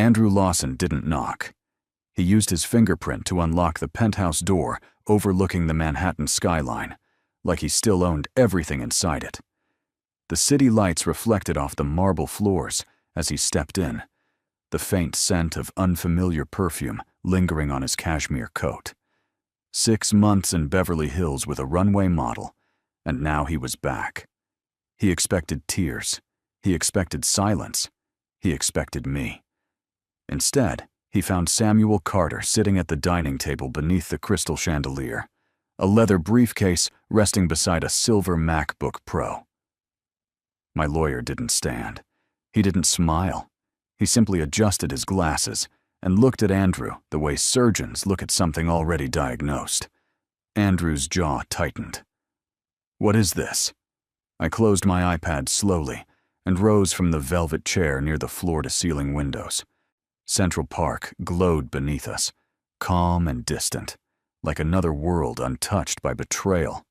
Andrew Lawson didn't knock. He used his fingerprint to unlock the penthouse door overlooking the Manhattan skyline, like he still owned everything inside it. The city lights reflected off the marble floors as he stepped in, the faint scent of unfamiliar perfume lingering on his cashmere coat. 6 months in Beverly Hills with a runway model, and now he was back. He expected tears. He expected silence. He expected me. Instead, he found Samuel Carter sitting at the dining table beneath the crystal chandelier, a leather briefcase resting beside a silver MacBook Pro. My lawyer didn't stand. He didn't smile. He simply adjusted his glasses and looked at Andrew the way surgeons look at something already diagnosed. Andrew's jaw tightened. "What is this?" I closed my iPad slowly and rose from the velvet chair near the floor-to-ceiling windows. Central Park glowed beneath us, calm and distant, like another world untouched by betrayal.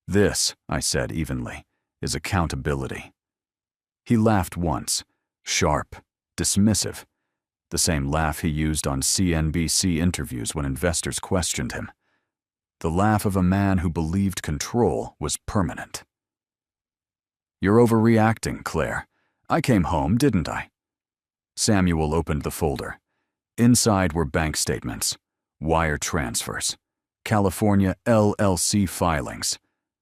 "This," I said evenly, "is accountability." He laughed once, sharp, dismissive, the same laugh he used on CNBC interviews when investors questioned him. The laugh of a man who believed control was permanent. "You're overreacting, Claire. I came home, didn't I?" Samuel opened the folder. Inside were bank statements, wire transfers, California LLC filings.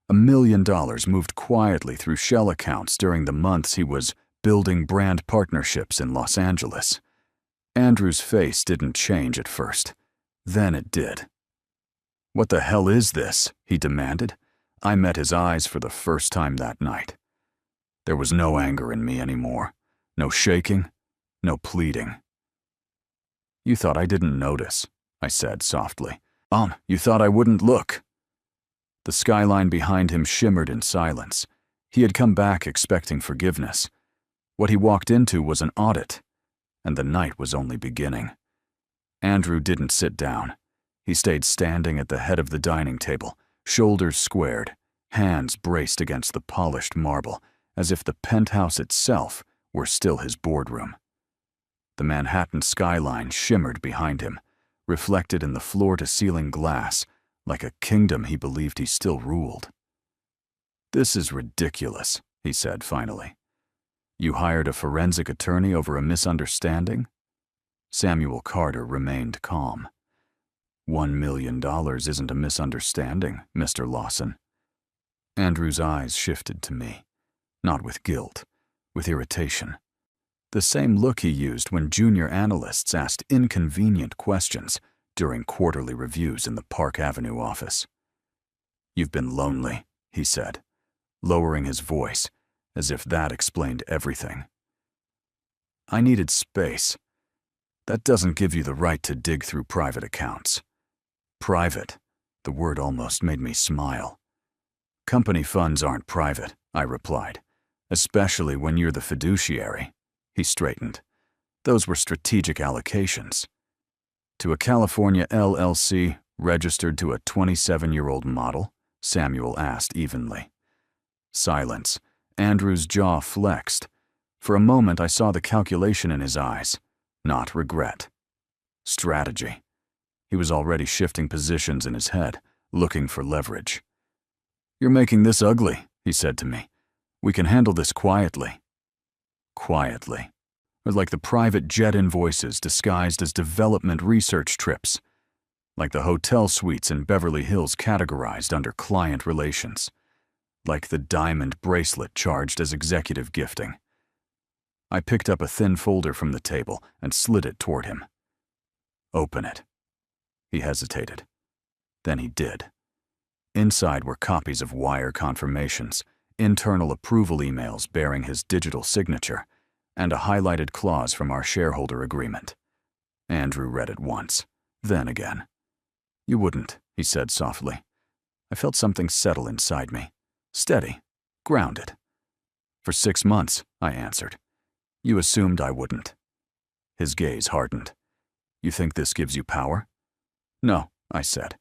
$1 million moved quietly through shell accounts during the months he was building brand partnerships in Los Angeles. Andrew's face didn't change at first. Then it did. "What the hell is this?" he demanded. I met his eyes for the first time that night. There was no anger in me anymore. No shaking. No pleading. "You thought I didn't notice," I said softly. You thought I wouldn't look." The skyline behind him shimmered in silence. He had come back expecting forgiveness. What he walked into was an audit, and the night was only beginning. Andrew didn't sit down. He stayed standing at the head of the dining table, shoulders squared, hands braced against the polished marble, as if the penthouse itself were still his boardroom. The Manhattan skyline shimmered behind him, reflected in the floor-to-ceiling glass, like a kingdom he believed he still ruled. "This is ridiculous," he said finally. "You hired a forensic attorney over a misunderstanding?" Samuel Carter remained calm. $1 million isn't a misunderstanding, Mr. Lawson." Andrew's eyes shifted to me, not with guilt, with irritation. The same look he used when junior analysts asked inconvenient questions during quarterly reviews in the Park Avenue office. "You've been lonely," he said, lowering his voice, as if that explained everything. "I needed space. That doesn't give you the right to dig through private accounts." Private. The word almost made me smile. "Company funds aren't private," I replied, "especially when you're the fiduciary." He straightened. "Those were strategic allocations." "To a California LLC registered to a 27-year-old model?" Samuel asked evenly. Silence. Andrew's jaw flexed. For a moment I saw the calculation in his eyes, not regret. Strategy. He was already shifting positions in his head, looking for leverage. "You're making this ugly," he said to me. "We can handle this quietly." Quietly. Or like the private jet invoices disguised as development research trips. Like the hotel suites in Beverly Hills categorized under client relations. Like the diamond bracelet charged as executive gifting. I picked up a thin folder from the table and slid it toward him. "Open it." He hesitated. Then he did. Inside were copies of wire confirmations, internal approval emails bearing his digital signature, and a highlighted clause from our shareholder agreement. Andrew read it once, then again. "You wouldn't," he said softly. I felt something settle inside me, steady, grounded. "For 6 months," I answered. "You assumed I wouldn't." His gaze hardened. "You think this gives you power?" "No," I said.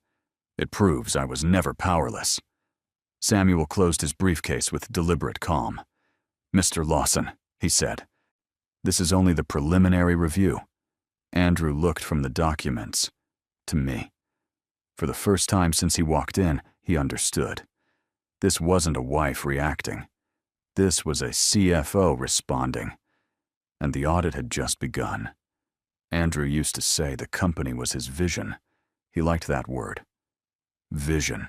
"It proves I was never powerless." Samuel closed his briefcase with deliberate calm. "Mr. Lawson," he said, This is only the preliminary review. Andrew looked from the documents to me. For the first time since he walked in, he understood. This wasn't a wife reacting. This was a CFO responding. And the audit had just begun. Andrew used to say the company was his vision. He liked that word. Vision.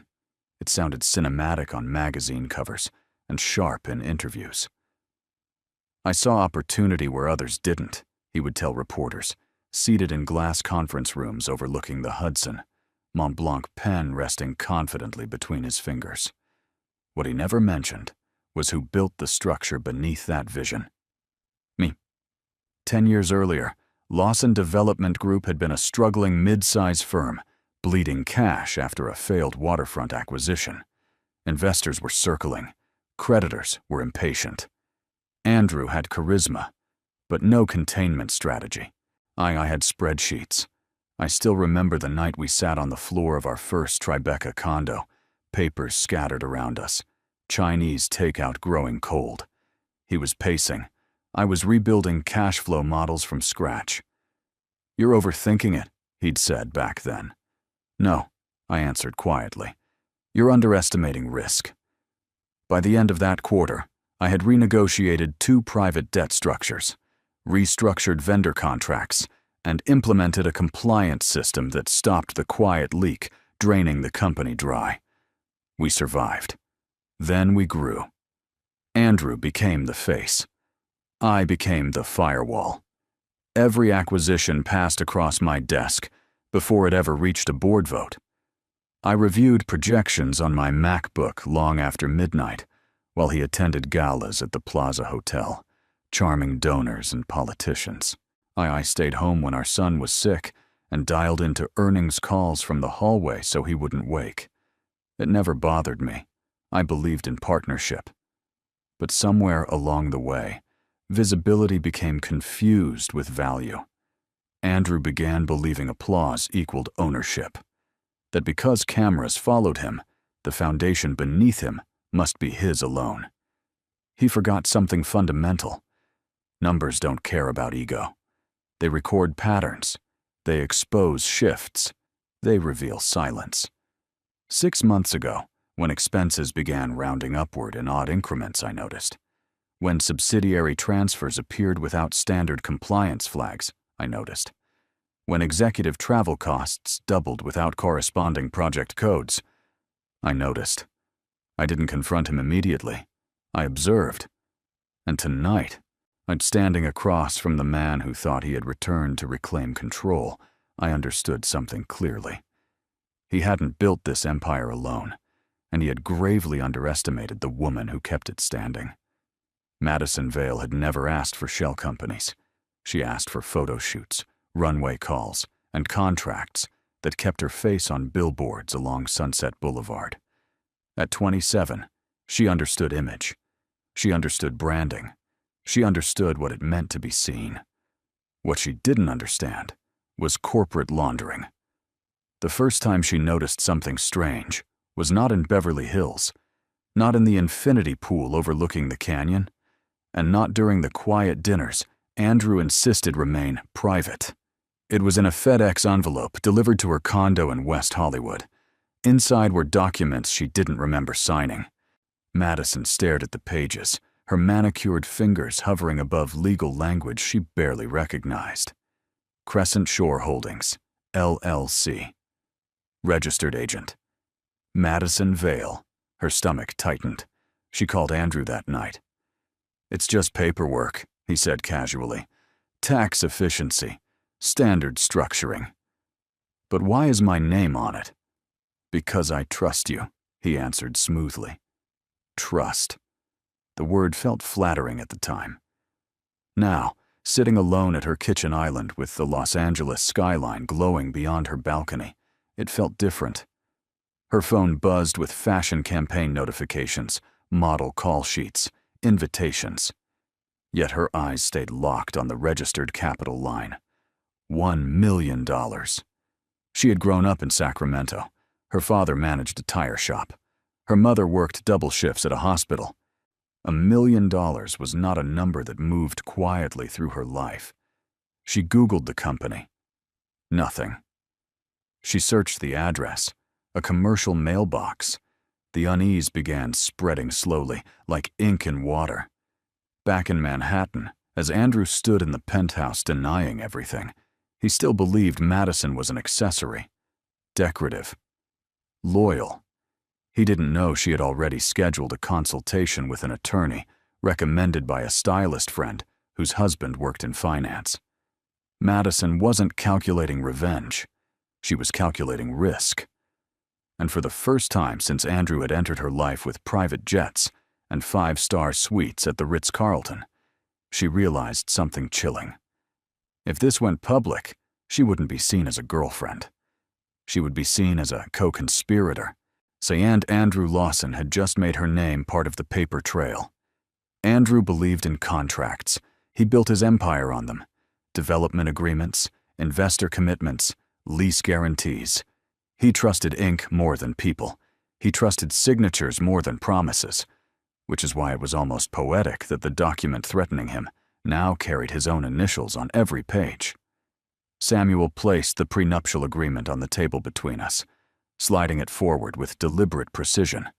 It sounded cinematic on magazine covers and sharp in interviews. I saw opportunity where others didn't, he would tell reporters, seated in glass conference rooms overlooking the Hudson, Mont Blanc pen resting confidently between his fingers. What he never mentioned was who built the structure beneath that vision. Me. 10 years earlier, Lawson Development Group had been a struggling mid-size firm, bleeding cash after a failed waterfront acquisition. Investors were circling. Creditors were impatient. Andrew had charisma, but no containment strategy. I had spreadsheets. I still remember the night we sat on the floor of our first Tribeca condo, papers scattered around us, Chinese takeout growing cold. He was pacing. I was rebuilding cash flow models from scratch. "You're overthinking it," he'd said back then. "No," I answered quietly. "You're underestimating risk." By the end of that quarter, I had renegotiated 2 private debt structures, restructured vendor contracts, and implemented a compliance system that stopped the quiet leak draining the company dry. We survived. Then we grew. Andrew became the face. I became the firewall. Every acquisition passed across my desk before it ever reached a board vote. I reviewed projections on my MacBook long after midnight while he attended galas at the Plaza Hotel, charming donors and politicians. I stayed home when our son was sick and dialed into earnings calls from the hallway so he wouldn't wake. It never bothered me. I believed in partnership. But somewhere along the way, visibility became confused with value. Andrew began believing applause equaled ownership. That because cameras followed him, the foundation beneath him must be his alone. He forgot something fundamental. Numbers don't care about ego. They record patterns. They expose shifts. They reveal silence. 6 months ago, when expenses began rounding upward in odd increments, I noticed. When subsidiary transfers appeared without standard compliance flags, I noticed. When executive travel costs doubled without corresponding project codes, I noticed. I didn't confront him immediately. I observed. And tonight, standing across from the man who thought he had returned to reclaim control, I understood something clearly. He hadn't built this empire alone, and he had gravely underestimated the woman who kept it standing. Madison Vale had never asked for shell companies. She asked for photo shoots, runway calls, and contracts that kept her face on billboards along Sunset Boulevard. At 27, she understood image. She understood branding. She understood what it meant to be seen. What she didn't understand was corporate laundering. The first time she noticed something strange was not in Beverly Hills, not in the infinity pool overlooking the canyon, and not during the quiet dinners Andrew insisted remain private. It was in a FedEx envelope delivered to her condo in West Hollywood. Inside were documents she didn't remember signing. Madison stared at the pages, her manicured fingers hovering above legal language she barely recognized. Crescent Shore Holdings, LLC. Registered agent. Madison Vale. Her stomach tightened. She called Andrew that night. "It's just paperwork," he said casually. "Tax efficiency. Standard structuring." "But why is my name on it?" "Because I trust you," he answered smoothly. Trust. The word felt flattering at the time. Now, sitting alone at her kitchen island with the Los Angeles skyline glowing beyond her balcony, it felt different. Her phone buzzed with fashion campaign notifications, model call sheets, invitations. Yet her eyes stayed locked on the registered capital line. $1 million. She had grown up in Sacramento. Her father managed a tire shop. Her mother worked double shifts at a hospital. $1 million was not a number that moved quietly through her life. She Googled the company. Nothing. She searched the address, a commercial mailbox. The unease began spreading slowly, like ink in water. Back in Manhattan, as Andrew stood in the penthouse denying everything, he still believed Madison was an accessory. Decorative. Loyal. He didn't know she had already scheduled a consultation with an attorney, recommended by a stylist friend whose husband worked in finance. Madison wasn't calculating revenge. She was calculating risk. And for the first time since Andrew had entered her life with private jets and 5-star suites at the Ritz-Carlton, she realized something chilling. If this went public, she wouldn't be seen as a girlfriend. She would be seen as a co-conspirator. And Andrew Lawson had just made her name part of the paper trail. Andrew believed in contracts. He built his empire on them. Development agreements, investor commitments, lease guarantees. He trusted ink more than people. He trusted signatures more than promises, which is why it was almost poetic that the document threatening him now carried his own initials on every page. Samuel placed the prenuptial agreement on the table between us, sliding it forward with deliberate precision.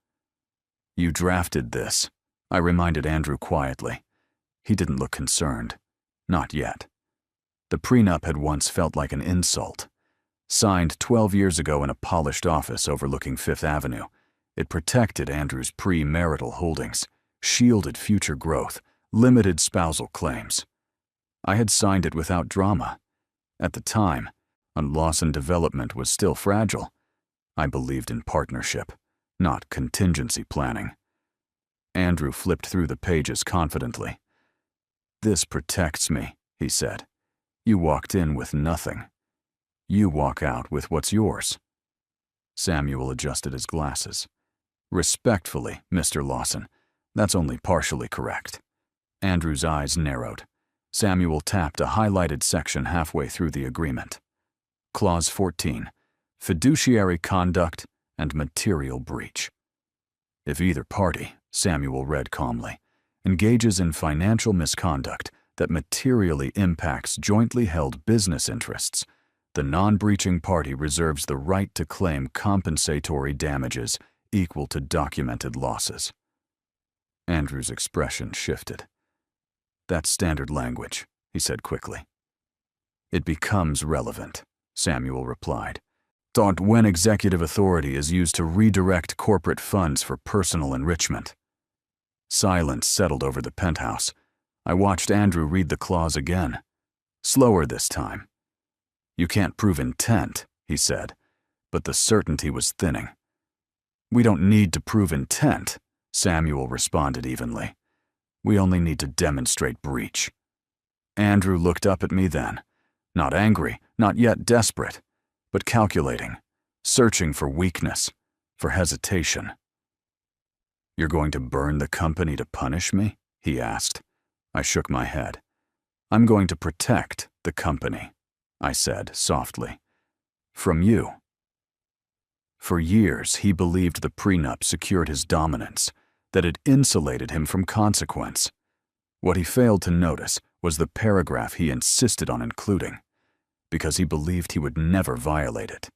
"You drafted this," I reminded Andrew quietly. He didn't look concerned. Not yet. The prenup had once felt like an insult. Signed 12 years ago in a polished office overlooking Fifth Avenue, it protected Andrew's pre-marital holdings, shielded future growth, limited spousal claims. I had signed it without drama. At the time, and Lawson development was still fragile, I believed in partnership, not contingency planning. Andrew flipped through the pages confidently. "This protects me," he said. "You walked in with nothing. You walk out with what's yours." Samuel adjusted his glasses. "Respectfully, Mr. Lawson, that's only partially correct." Andrew's eyes narrowed. Samuel tapped a highlighted section halfway through the agreement. Clause 14. Fiduciary conduct and material breach. "If either party," Samuel read calmly, "engages in financial misconduct that materially impacts jointly held business interests, the non-breaching party reserves the right to claim compensatory damages equal to documented losses." Andrew's expression shifted. "That's standard language," he said quickly. "It becomes relevant," Samuel replied. "When executive authority is used to redirect corporate funds for personal enrichment." Silence settled over the penthouse. I watched Andrew read the clause again. Slower this time. "You can't prove intent," he said, but the certainty was thinning. "We don't need to prove intent," Samuel responded evenly. "We only need to demonstrate breach." Andrew looked up at me then, not angry, not yet desperate, but calculating, searching for weakness, for hesitation. "You're going to burn the company to punish me?" he asked. I shook my head. "I'm going to protect the company," I said softly. "From you." For years, he believed the prenup secured his dominance, that it insulated him from consequence. What he failed to notice was the paragraph he insisted on including, because he believed he would never violate it.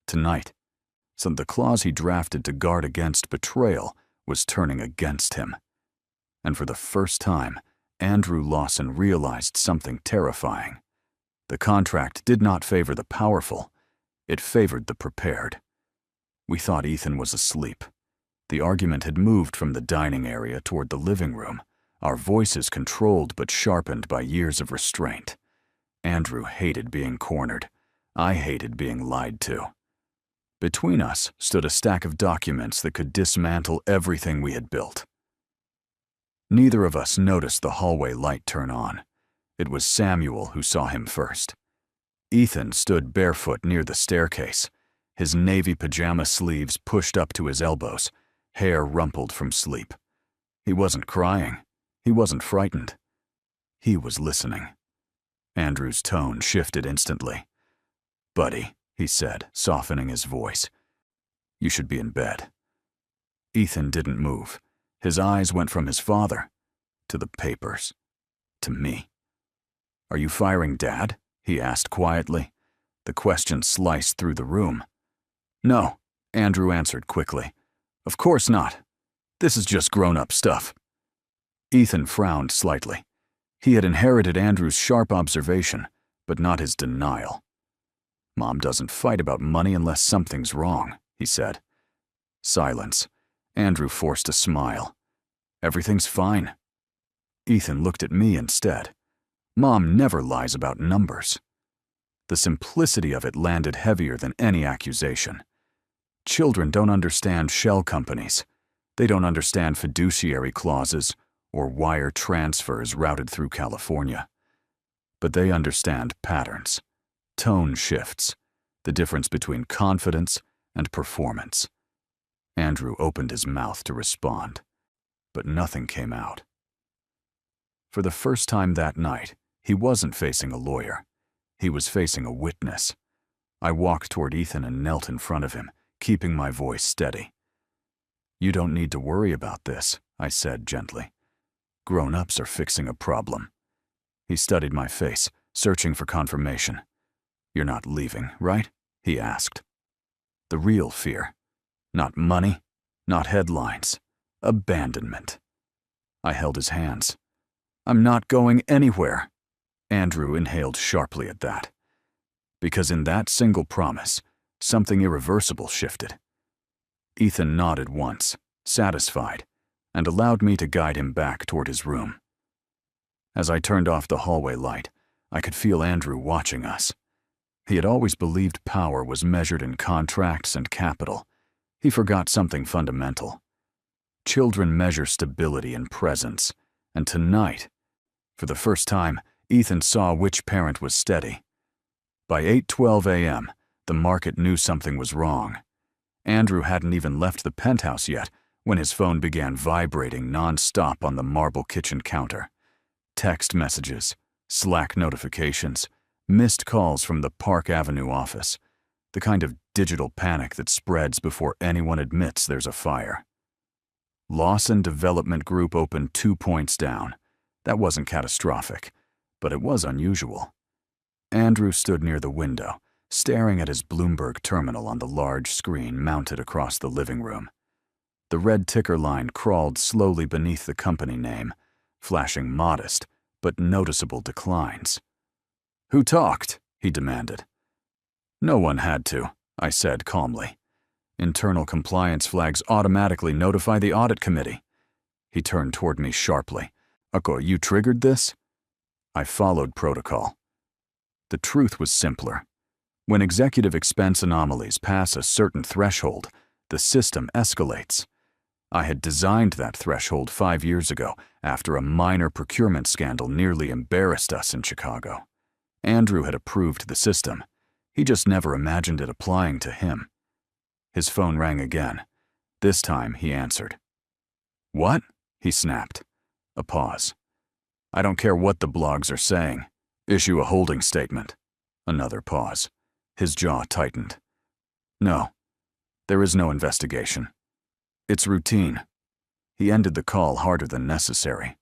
Tonight, the clause he drafted to guard against betrayal was turning against him. And for the first time, Andrew Lawson realized something terrifying. The contract did not favor the powerful, it favored the prepared. We thought Ethan was asleep. The argument had moved from the dining area toward the living room, our voices controlled but sharpened by years of restraint. Andrew hated being cornered. I hated being lied to. Between us stood a stack of documents that could dismantle everything we had built. Neither of us noticed the hallway light turn on. It was Samuel who saw him first. Ethan stood barefoot near the staircase, his navy pajama sleeves pushed up to his elbows, hair rumpled from sleep. He wasn't crying. He wasn't frightened. He was listening. Andrew's tone shifted instantly. "Buddy," he said, softening his voice, "you should be in bed." Ethan didn't move. His eyes went from his father to the papers, to me. "Are you firing Dad?" he asked quietly. The question sliced through the room. "No," Andrew answered quickly. "Of course not. This is just grown-up stuff." Ethan frowned slightly. He had inherited Andrew's sharp observation, but not his denial. "Mom doesn't fight about money unless something's wrong," he said. Silence. Andrew forced a smile. "Everything's fine." Ethan looked at me instead. Mom never lies about numbers. The simplicity of it landed heavier than any accusation. Children don't understand shell companies. They don't understand fiduciary clauses or wire transfers routed through California. But they understand patterns, tone shifts, the difference between confidence and performance. Andrew opened his mouth to respond, but nothing came out. For the first time that night, he wasn't facing a lawyer. He was facing a witness. I walked toward Ethan and knelt in front of him, keeping my voice steady. "You don't need to worry about this," I said gently. "Grown-ups are fixing a problem." He studied my face, searching for confirmation. "You're not leaving, right?" he asked. The real fear. Not money, not headlines. Abandonment. I held his hands. "I'm not going anywhere." Andrew inhaled sharply at that. Because in that single promise, something irreversible shifted. Ethan nodded once, satisfied, and allowed me to guide him back toward his room. As I turned off the hallway light, I could feel Andrew watching us. He had always believed power was measured in contracts and capital. He forgot something fundamental. Children measure stability in presence, and tonight, for the first time, Ethan saw which parent was steady. By 8:12 a.m., the market knew something was wrong. Andrew hadn't even left the penthouse yet when his phone began vibrating non-stop on the marble kitchen counter. Text messages, Slack notifications, missed calls from the Park Avenue office, the kind of digital panic that spreads before anyone admits there's a fire. Lawson Development Group opened 2 points down. That wasn't catastrophic, but it was unusual. Andrew stood near the window, staring at his Bloomberg terminal on the large screen mounted across the living room. The red ticker line crawled slowly beneath the company name, flashing modest but noticeable declines. "Who talked?" he demanded. "No one had to," I said calmly. "Internal compliance flags automatically notify the audit committee." He turned toward me sharply. "Ako, you triggered this?" I followed protocol. The truth was simpler. When executive expense anomalies pass a certain threshold, the system escalates. I had designed that threshold 5 years ago after a minor procurement scandal nearly embarrassed us in Chicago. Andrew had approved the system. He just never imagined it applying to him. His phone rang again. This time he answered. "What?" he snapped. A pause. "I don't care what the blogs are saying. Issue a holding statement." Another pause. His jaw tightened. "No, there is no investigation. It's routine." He ended the call harder than necessary.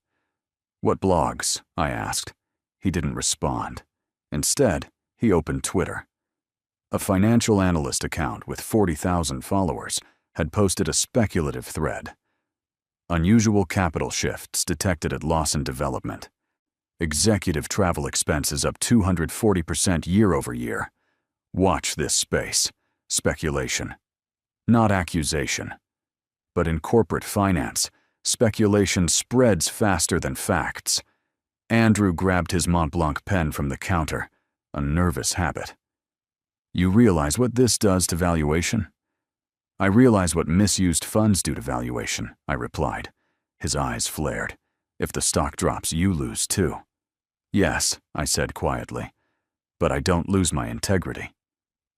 "What blogs?" I asked. He didn't respond. Instead, he opened Twitter. A financial analyst account with 40,000 followers had posted a speculative thread. Unusual capital shifts detected at Lawson Development. Executive travel expenses up 240% year-over-year. Watch this space. Speculation. Not accusation. But in corporate finance, speculation spreads faster than facts. Andrew grabbed his Montblanc pen from the counter, a nervous habit. "You realize what this does to valuation?" "I realize what misused funds do to valuation," I replied. His eyes flared. "If the stock drops, you lose too." "Yes," I said quietly, "but I don't lose my integrity."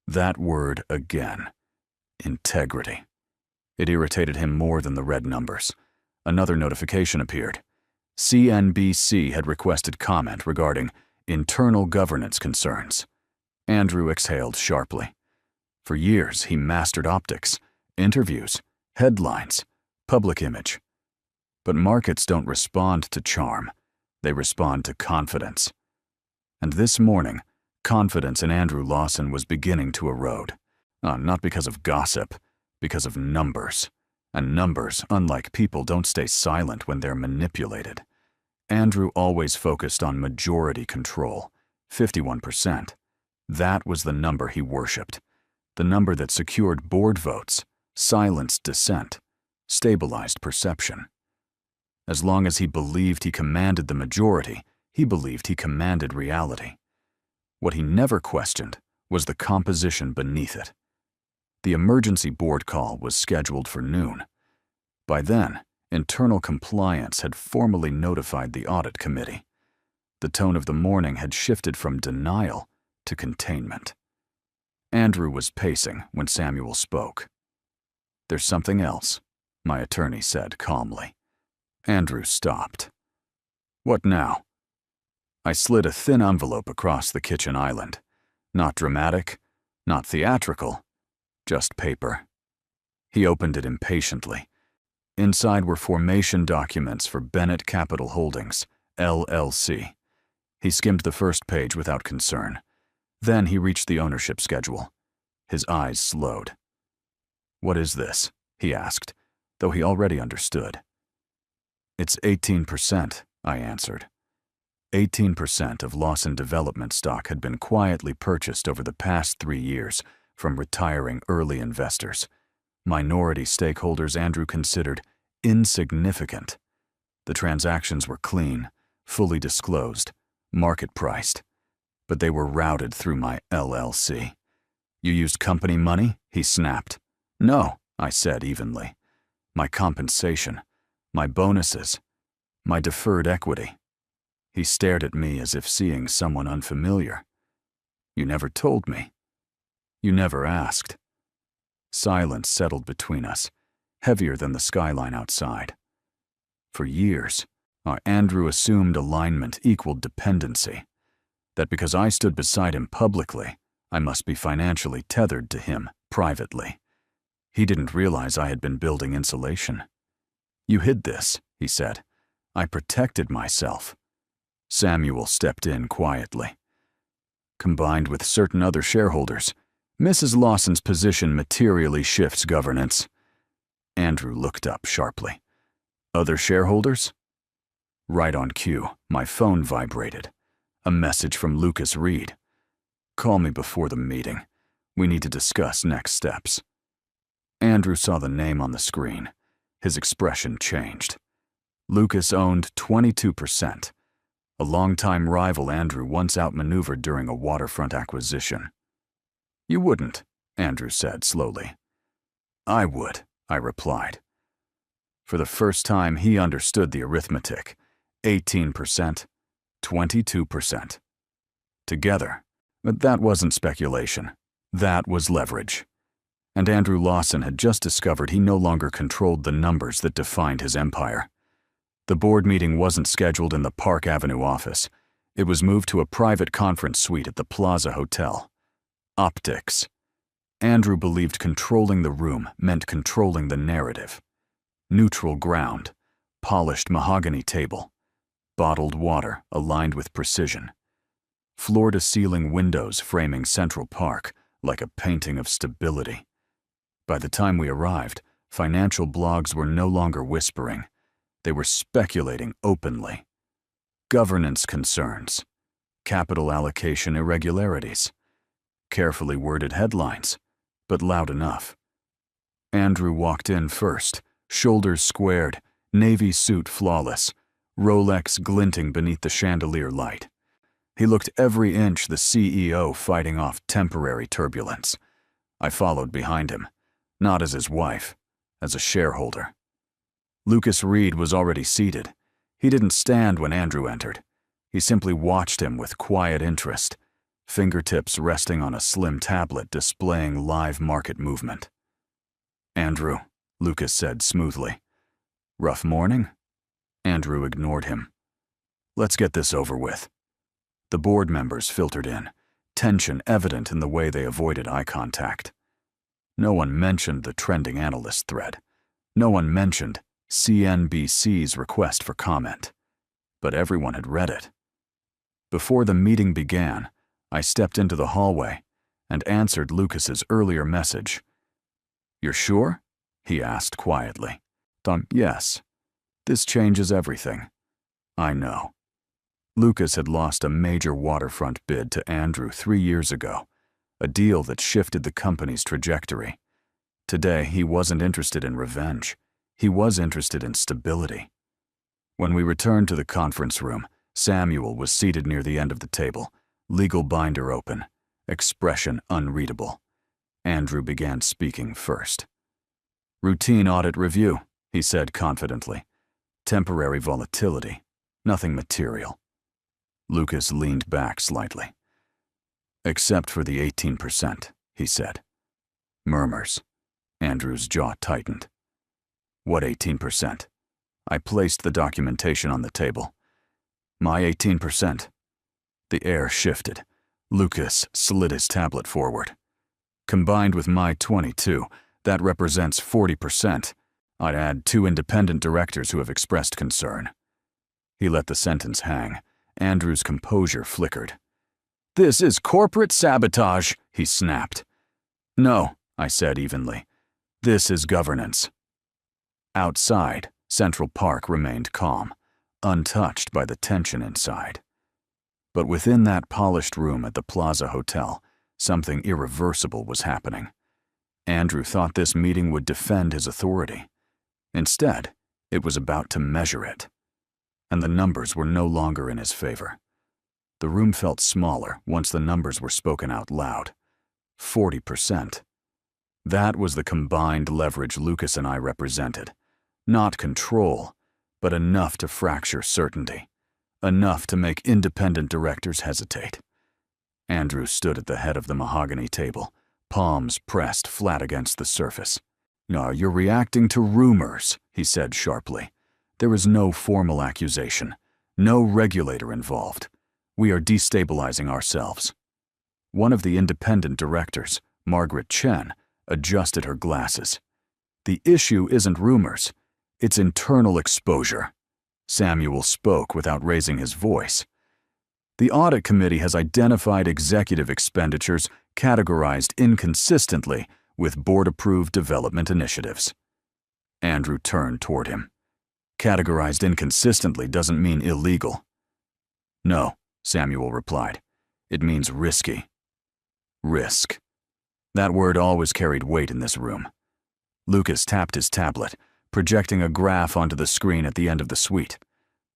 That word again. Integrity. It irritated him more than the red numbers. Another notification appeared. CNBC had requested comment regarding internal governance concerns. Andrew exhaled sharply. For years, he mastered optics, interviews, headlines, public image. But markets don't respond to charm. They respond to confidence. And this morning, confidence in Andrew Lawson was beginning to erode. Not because of gossip, because of numbers. And numbers, unlike people, don't stay silent when they're manipulated. Andrew always focused on majority control, 51%. That was the number he worshipped. The number that secured board votes, silenced dissent, stabilized perception. As long as he believed he commanded the majority, he believed he commanded reality. What he never questioned was the composition beneath it. The emergency board call was scheduled for noon. By then, internal compliance had formally notified the audit committee. The tone of the morning had shifted from denial to containment. Andrew was pacing when Samuel spoke. "There's something else," my attorney said calmly. Andrew stopped. "What now?" I slid a thin envelope across the kitchen island. Not dramatic, not theatrical, just paper. He opened it impatiently. Inside were formation documents for Bennett Capital Holdings, LLC. He skimmed the first page without concern. Then he reached the ownership schedule. His eyes slowed. "What is this?" he asked, though he already understood. "It's 18%, I answered. 18% of Lawson Development stock had been quietly purchased over the past 3 years from retiring early investors. Minority stakeholders Andrew considered insignificant. The transactions were clean, fully disclosed, market-priced, but they were routed through my LLC. "You used company money?" he snapped. "No," I said evenly. "My compensation, my bonuses, my deferred equity." He stared at me as if seeing someone unfamiliar. "You never told me. You never asked." Silence settled between us, heavier than the skyline outside. For years, Andrew assumed alignment equaled dependency, that because I stood beside him publicly, I must be financially tethered to him privately. He didn't realize I had been building insulation. "You hid this," he said. "I protected myself." Samuel stepped in quietly. "Combined with certain other shareholders, Mrs. Lawson's position materially shifts governance." Andrew looked up sharply. "Other shareholders?" Right on cue, my phone vibrated. A message from Lucas Reed. "Call me before the meeting. We need to discuss next steps." Andrew saw the name on the screen. His expression changed. Lucas owned 22%. A longtime rival Andrew once outmaneuvered during a waterfront acquisition. "You wouldn't," Andrew said slowly. "I would," I replied. For the first time, he understood the arithmetic. 18%, 22%. Together. But that wasn't speculation. That was leverage. And Andrew Lawson had just discovered he no longer controlled the numbers that defined his empire. The board meeting wasn't scheduled in the Park Avenue office. It was moved to a private conference suite at the Plaza Hotel. Optics. Andrew believed controlling the room meant controlling the narrative. Neutral ground, polished mahogany table, bottled water aligned with precision, floor-to-ceiling windows framing Central Park like a painting of stability. By the time we arrived, financial blogs were no longer whispering. They were speculating openly. Governance concerns, capital allocation irregularities, carefully worded headlines, but loud enough. Andrew walked in first, shoulders squared, navy suit flawless, Rolex glinting beneath the chandelier light. He looked every inch the CEO fighting off temporary turbulence. I followed behind him, not as his wife, as a shareholder. Lucas Reed was already seated. He didn't stand when Andrew entered. He simply watched him with quiet interest, fingertips resting on a slim tablet displaying live market movement. "Andrew," Lucas said smoothly. "Rough morning?" Andrew ignored him. "Let's get this over with." The board members filtered in, tension evident in the way they avoided eye contact. No one mentioned the trending analyst thread. No one mentioned CNBC's request for comment, but everyone had read it. Before the meeting began, I stepped into the hallway and answered Lucas's earlier message. "You're sure?" he asked quietly. Yes. This changes everything." "I know." Lucas had lost a major waterfront bid to Andrew 3 years ago, a deal that shifted the company's trajectory. Today, he wasn't interested in revenge. He was interested in stability. When we returned to the conference room, Samuel was seated near the end of the table, legal binder open, expression unreadable. Andrew began speaking first. "Routine audit review," he said confidently. "Temporary volatility, nothing material." Lucas leaned back slightly. "Except for the 18%, he said. Murmurs. Andrew's jaw tightened. "What 18%? I placed the documentation on the table. "My 18%. The air shifted. Lucas slid his tablet forward. "Combined with my 22, that represents 40%. I'd add 2 independent directors who have expressed concern." He let the sentence hang. Andrew's composure flickered. "This is corporate sabotage," he snapped. "No," I said evenly. "This is governance." Outside, Central Park remained calm, untouched by the tension inside. But within that polished room at the Plaza Hotel, something irreversible was happening. Andrew thought this meeting would defend his authority. Instead, it was about to measure it. And the numbers were no longer in his favor. The room felt smaller once the numbers were spoken out loud. 40%. That was the combined leverage Lucas and I represented. Not control, but enough to fracture certainty. Enough to make independent directors hesitate. Andrew stood at the head of the mahogany table, palms pressed flat against the surface. "No, you're reacting to rumors," he said sharply. "There is no formal accusation, no regulator involved. We are destabilizing ourselves." One of the independent directors, Margaret Chen, adjusted her glasses. "The issue isn't rumors, it's internal exposure." Samuel spoke without raising his voice. "The audit committee has identified executive expenditures categorized inconsistently with board-approved development initiatives." Andrew turned toward him. "Categorized inconsistently doesn't mean illegal." "No," Samuel replied. "It means risky." Risk. That word always carried weight in this room. Lucas tapped his tablet, projecting a graph onto the screen at the end of the suite.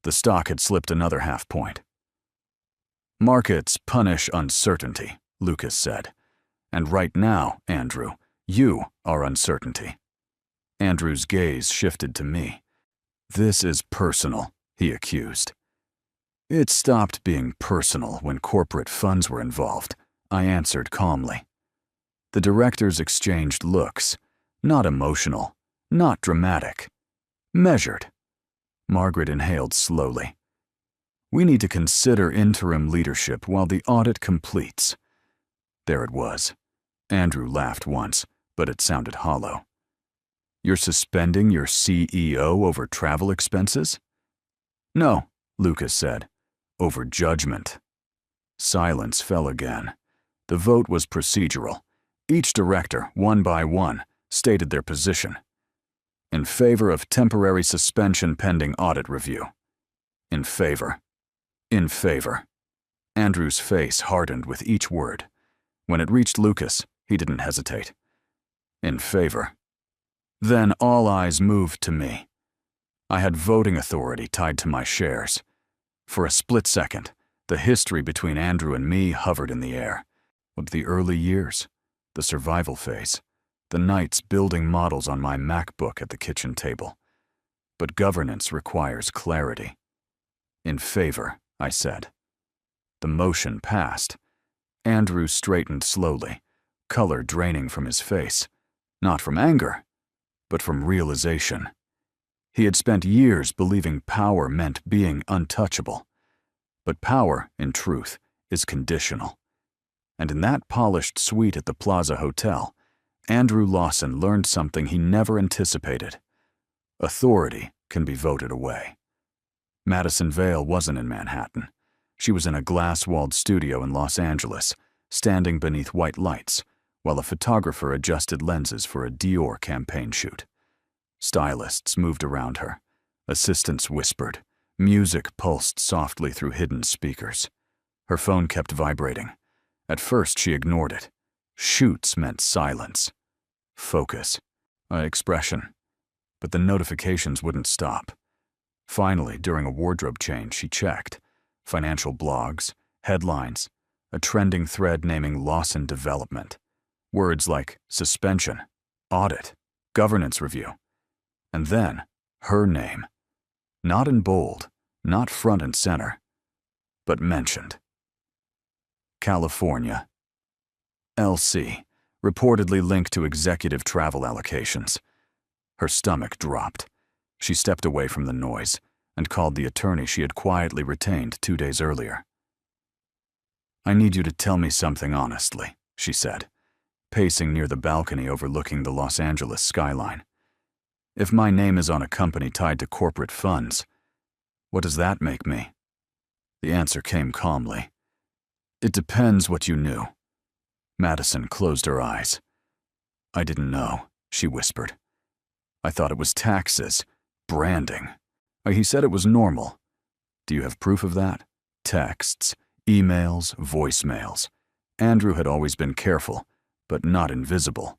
The stock had slipped another half point. "Markets punish uncertainty," Lucas said. "And right now, Andrew, you are uncertainty." Andrew's gaze shifted to me. "This is personal," he accused. "It stopped being personal when corporate funds were involved," I answered calmly. The directors exchanged looks, not emotional, not dramatic, measured. Margaret inhaled slowly. "We need to consider interim leadership while the audit completes." There it was. Andrew laughed once, but it sounded hollow. "You're suspending your CEO over travel expenses?" "No," Lucas said. "Over judgment." Silence fell again. The vote was procedural. Each director, one by one, stated their position. "In favor of temporary suspension pending audit review." "In favor." "In favor." Andrew's face hardened with each word. When it reached Lucas, he didn't hesitate. "In favor." Then all eyes moved to me. I had voting authority tied to my shares. For a split second, the history between Andrew and me hovered in the air. The early years, the survival phase, the nights building models on my MacBook at the kitchen table. But governance requires clarity. "In favor," I said. The motion passed. Andrew straightened slowly, color draining from his face, not from anger, but from realization. He had spent years believing power meant being untouchable. But power, in truth, is conditional. And in that polished suite at the Plaza Hotel, Andrew Lawson learned something he never anticipated. Authority can be voted away. Madison Vale wasn't in Manhattan. She was in a glass-walled studio in Los Angeles, standing beneath white lights, while a photographer adjusted lenses for a Dior campaign shoot. Stylists moved around her. Assistants whispered. Music pulsed softly through hidden speakers. Her phone kept vibrating. At first, she ignored it. Shoots meant silence. Focus. Expression. But the notifications wouldn't stop. Finally, during a wardrobe change, she checked. Financial blogs, headlines, a trending thread naming Lawson Development. Words like suspension, audit, governance review. And then, her name. Not in bold, not front and center, but mentioned. California. LC, reportedly linked to executive travel allocations. Her stomach dropped. She stepped away from the noise and called the attorney she had quietly retained 2 days earlier. "I need you to tell me something honestly," she said, pacing near the balcony overlooking the Los Angeles skyline. "If my name is on a company tied to corporate funds, what does that make me?" The answer came calmly. "It depends what you knew." Madison closed her eyes. "I didn't know," she whispered. "I thought it was taxes, branding. He said it was normal. Do you have proof of that? Texts, emails, voicemails. Andrew had always been careful, but not invisible.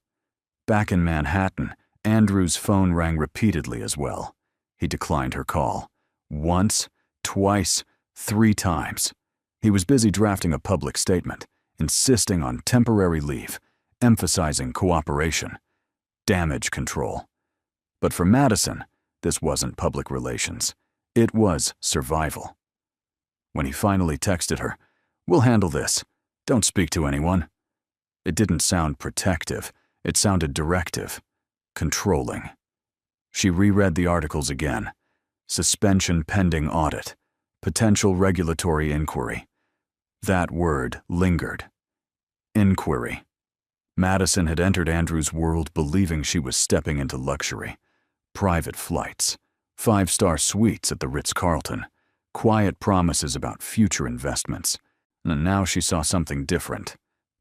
Back in Manhattan, Andrew's phone rang repeatedly as well. He declined her call. Once, twice, 3 times. He was busy drafting a public statement, insisting on temporary leave, emphasizing cooperation, damage control. But for Madison, this wasn't public relations. It was survival. When he finally texted her, "We'll handle this. Don't speak to anyone." It didn't sound protective. It sounded directive, controlling. She reread the articles again. Suspension pending audit. Potential regulatory inquiry. That word lingered. Inquiry. Madison had entered Andrew's world believing she was stepping into luxury. Private flights, 5-star suites at the Ritz-Carlton, quiet promises about future investments. And now she saw something different.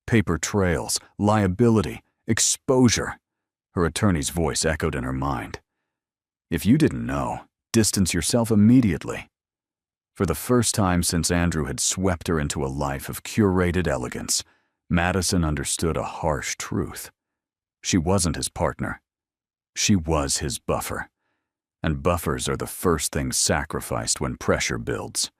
Paper trails, liability, exposure. Her attorney's voice echoed in her mind. "If you didn't know, distance yourself immediately." For the first time since Andrew had swept her into a life of curated elegance, Madison understood a harsh truth. She wasn't his partner. She was his buffer. And buffers are the first things sacrificed when pressure builds.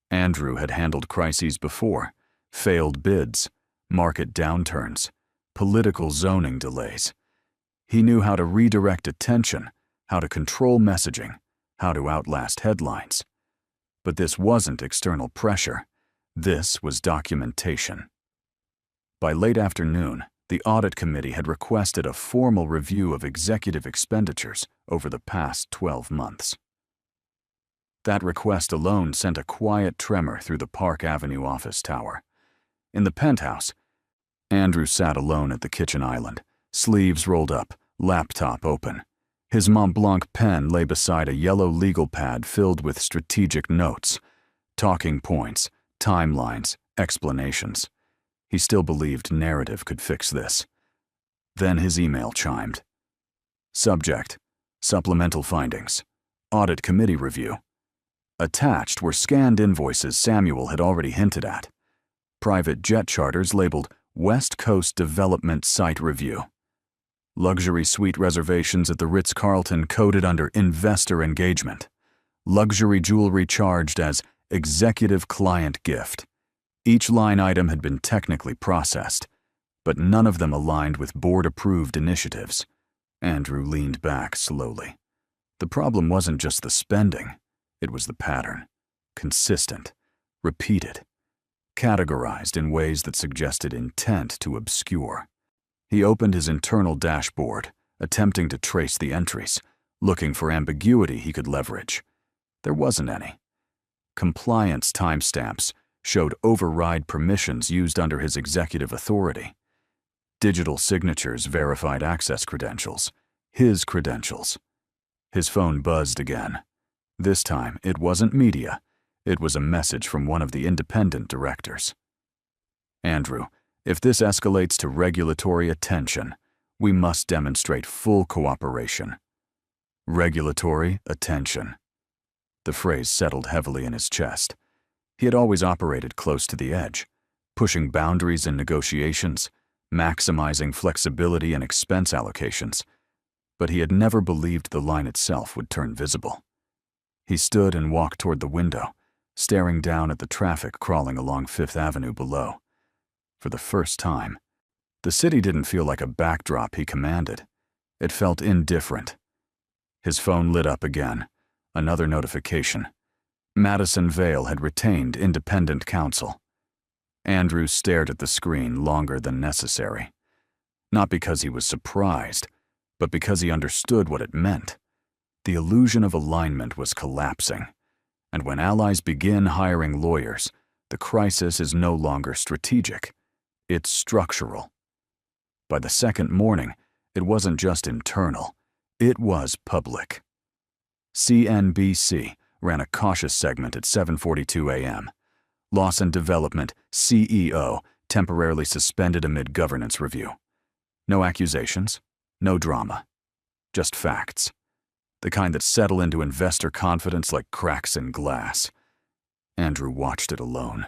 Andrew had handled crises before, failed bids, market downturns, political zoning delays. He knew how to redirect attention, how to control messaging, how to outlast headlines. But this wasn't external pressure. This was documentation. By late afternoon, the audit committee had requested a formal review of executive expenditures over the past 12 months. That request alone sent a quiet tremor through the Park Avenue office tower. In the penthouse, Andrew sat alone at the kitchen island, sleeves rolled up, laptop open. His Mont Blanc pen lay beside a yellow legal pad filled with strategic notes, talking points, timelines, explanations. He still believed narrative could fix this. Then his email chimed. Subject: Supplemental findings. Audit committee review. Attached were scanned invoices Samuel had already hinted at. Private jet charters labeled West Coast Development Site Review. Luxury suite reservations at the Ritz-Carlton coded under Investor Engagement. Luxury jewelry charged as Executive Client Gift. Each line item had been technically processed, but none of them aligned with board-approved initiatives. Andrew leaned back slowly. The problem wasn't just the spending, it was the pattern. Consistent, repeated, categorized in ways that suggested intent to obscure. He opened his internal dashboard, attempting to trace the entries, looking for ambiguity he could leverage. There wasn't any. Compliance timestamps showed override permissions used under his executive authority. Digital signatures verified access credentials, his credentials. His phone buzzed again. This time, it wasn't media. It was a message from one of the independent directors. Andrew, if this escalates to regulatory attention, we must demonstrate full cooperation. Regulatory attention. The phrase settled heavily in his chest. He had always operated close to the edge, pushing boundaries in negotiations, maximizing flexibility in expense allocations, but he had never believed the line itself would turn visible. He stood and walked toward the window, staring down at the traffic crawling along Fifth Avenue below. For the first time, the city didn't feel like a backdrop he commanded. It felt indifferent. His phone lit up again. Another notification. Madison Vale had retained independent counsel. Andrew stared at the screen longer than necessary. Not because he was surprised, but because he understood what it meant. The illusion of alignment was collapsing. And when allies begin hiring lawyers, the crisis is no longer strategic. It's structural. By the second morning, it wasn't just internal. It was public. CNBC ran a cautious segment at 7:42 a.m. Lawson Development CEO temporarily suspended amid governance review. No accusations, no drama. Just facts. The kind that settle into investor confidence like cracks in glass. Andrew watched it alone.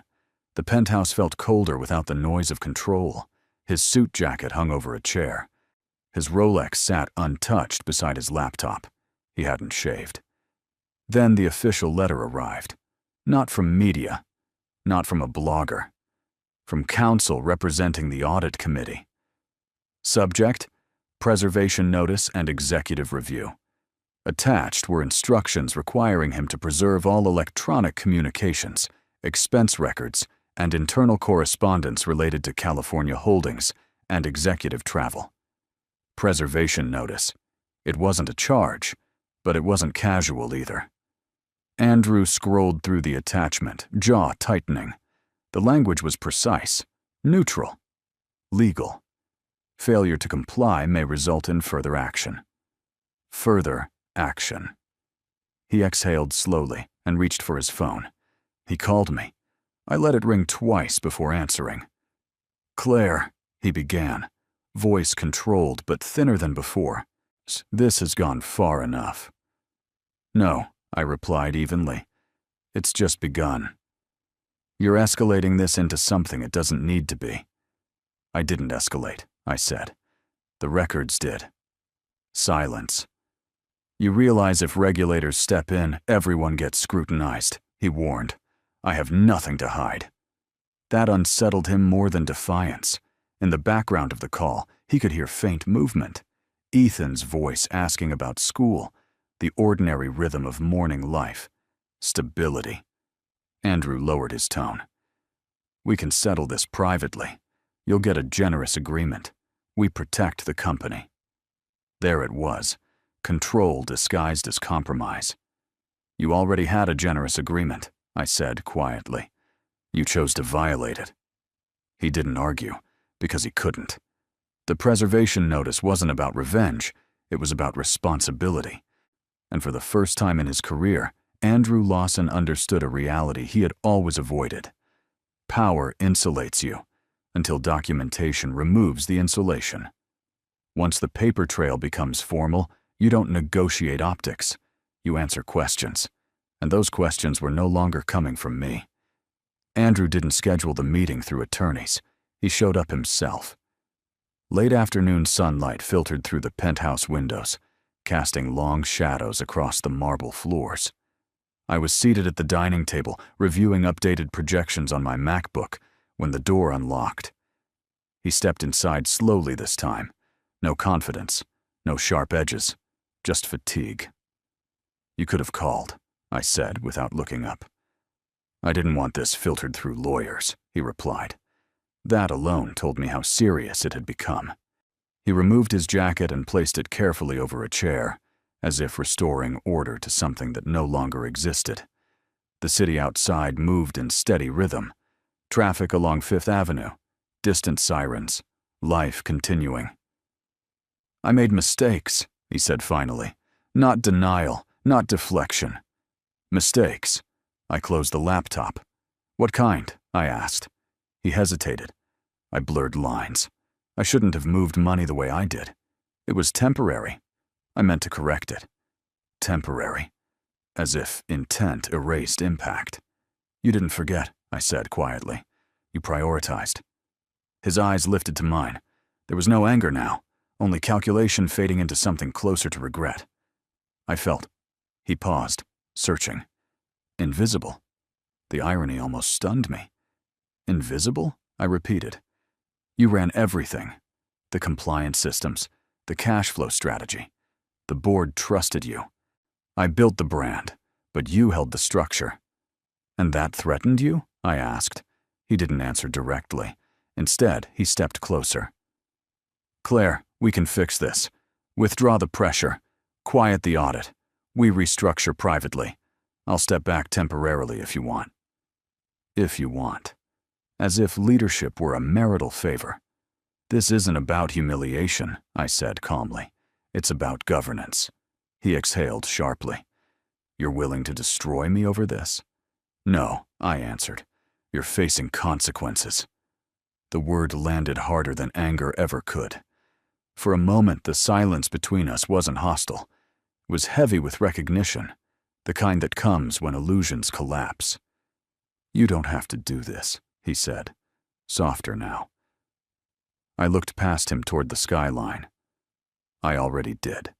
The penthouse felt colder without the noise of control. His suit jacket hung over a chair. His Rolex sat untouched beside his laptop. He hadn't shaved. Then the official letter arrived. Not from media, not from a blogger. From counsel representing the audit committee. Subject: preservation notice and executive review. Attached were instructions requiring him to preserve all electronic communications, expense records, and internal correspondence related to California holdings and executive travel. Preservation notice. It wasn't a charge, but it wasn't casual either. Andrew scrolled through the attachment, jaw tightening. The language was precise, neutral, legal. Failure to comply may result in further action. Further action. He exhaled slowly and reached for his phone. He called me. I let it ring twice before answering. "Claire," he began, voice controlled but thinner than before. "This has gone far enough." "No," I replied evenly. "It's just begun. You're escalating this into something it doesn't need to be." "I didn't escalate," I said. "The records did." Silence. "You realize if regulators step in, everyone gets scrutinized," he warned. "I have nothing to hide." That unsettled him more than defiance. In the background of the call, he could hear faint movement. Ethan's voice asking about school, the ordinary rhythm of morning life, stability. Andrew lowered his tone. "We can settle this privately. You'll get a generous agreement. We protect the company." There it was, control disguised as compromise. "You already had a generous agreement," I said quietly. "You chose to violate it." He didn't argue, because he couldn't. The preservation notice wasn't about revenge, it was about responsibility. And for the first time in his career, Andrew Lawson understood a reality he had always avoided. Power insulates you, until documentation removes the insulation. Once the paper trail becomes formal, you don't negotiate optics. You answer questions. And those questions were no longer coming from me. Andrew didn't schedule the meeting through attorneys. He showed up himself. Late afternoon sunlight filtered through the penthouse windows, casting long shadows across the marble floors. I was seated at the dining table, reviewing updated projections on my MacBook, when the door unlocked. He stepped inside slowly this time. No confidence, no sharp edges, just fatigue. "You could have called," I said without looking up. "I didn't want this filtered through lawyers," he replied. That alone told me how serious it had become. He removed his jacket and placed it carefully over a chair, as if restoring order to something that no longer existed. The city outside moved in steady rhythm. Traffic along Fifth Avenue, distant sirens, life continuing. "I made mistakes," he said finally, Not denial, not deflection. Mistakes. I closed the laptop. What kind? I asked. He hesitated. I blurred lines. I shouldn't have moved money the way I did. It was temporary. I meant to correct it. Temporary. As if intent erased impact. You didn't forget, I said quietly. You prioritized. His eyes lifted to mine. There was no anger now, only calculation fading into something closer to regret. I felt. He paused, searching. Invisible. The irony almost stunned me. Invisible? I repeated. You ran everything. The compliance systems, the cash flow strategy. The board trusted you. I built the brand, but you held the structure. And that threatened you? I asked. He didn't answer directly. Instead, he stepped closer. Claire, we can fix this. Withdraw the pressure. Quiet the audit. We restructure privately. I'll step back temporarily if you want. If you want. As if leadership were a marital favor. This isn't about humiliation, I said calmly. It's about governance. He exhaled sharply. You're willing to destroy me over this? No, I answered. You're facing consequences. The word landed harder than anger ever could. For a moment, the silence between us wasn't hostile. It was heavy with recognition, the kind that comes when illusions collapse. You don't have to do this, he said, softer now. I looked past him toward the skyline. I already did.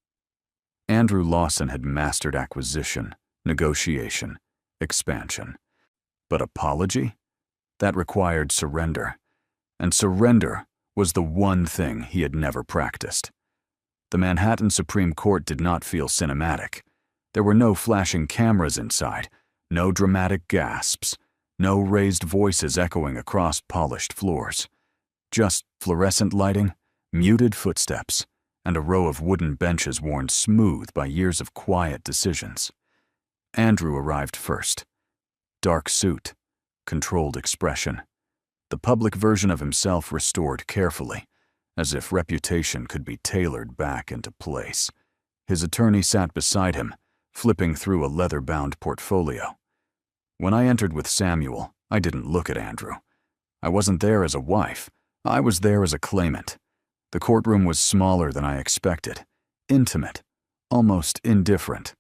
Andrew Lawson had mastered acquisition, negotiation, expansion. But apology? That required surrender. And surrender was the one thing he had never practiced. The Manhattan Supreme Court did not feel cinematic. There were no flashing cameras inside, no dramatic gasps, no raised voices echoing across polished floors. Just fluorescent lighting, muted footsteps, and a row of wooden benches worn smooth by years of quiet decisions. Andrew arrived first. Dark suit, controlled expression. The public version of himself restored carefully, as if reputation could be tailored back into place. His attorney sat beside him, flipping through a leather-bound portfolio. When I entered with Samuel, I didn't look at Andrew. I wasn't there as a wife. I was there as a claimant. The courtroom was smaller than I expected, intimate, almost indifferent.